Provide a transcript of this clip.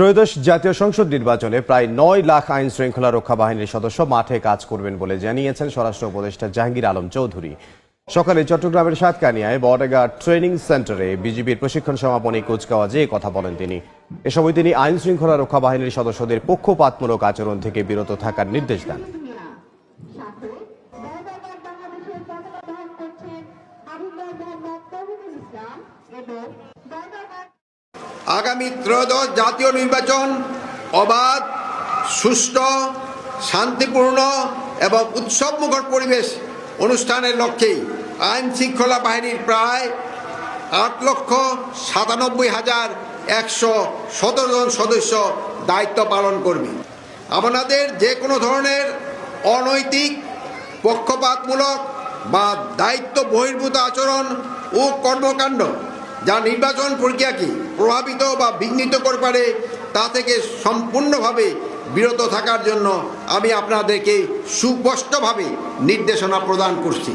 ত্রয়োদশ জাতীয় সংসদ নির্বাচনে প্রায় ৯ লাখ আইন শৃঙ্খলা রক্ষা বাহিনীর সদস্য মাঠে কাজ করবেন বলে জানিয়েছেন স্বরাষ্ট্র উপদেষ্টা জাহাঙ্গীর আলম চৌধুরী। সকালে চট্টগ্রামের সাতকানিয়ায় বর্ডার ট্রেনিং সেন্টারে বিজিবির প্রশিক্ষণ সমাপনী কুচকাওয়াজে কথা বলেন তিনি। এ সময় তিনি আইন শৃঙ্খলা রক্ষা বাহিনীর সদস্যদের পক্ষপাতমূলক আচরণ থেকে বিরত থাকার নির্দেশ দেন। আগামী ত্রয়োদশ জাতীয় নির্বাচন অবাধ, সুষ্ঠু, শান্তিপূর্ণ এবং উৎসবমুখর পরিবেশ অনুষ্ঠানের লক্ষ্যে আইন শৃঙ্খলা বাহিনীর প্রায় 8,97,117 জন সদস্য দায়িত্ব পালন করবে। আপনাদের যে কোনো ধরনের অনৈতিক, পক্ষপাতমূলক বা দায়িত্ব বহির্ভূত আচরণ ও কর্মকাণ্ড যা নির্বাচন প্রক্রিয়াকে প্রভাবিত বা বিঘ্নিত করতে পারে তা থেকে সম্পূর্ণভাবে বিরত থাকার জন্য আমি আপনাদেরকে সুস্পষ্টভাবে নির্দেশনা প্রদান করছি।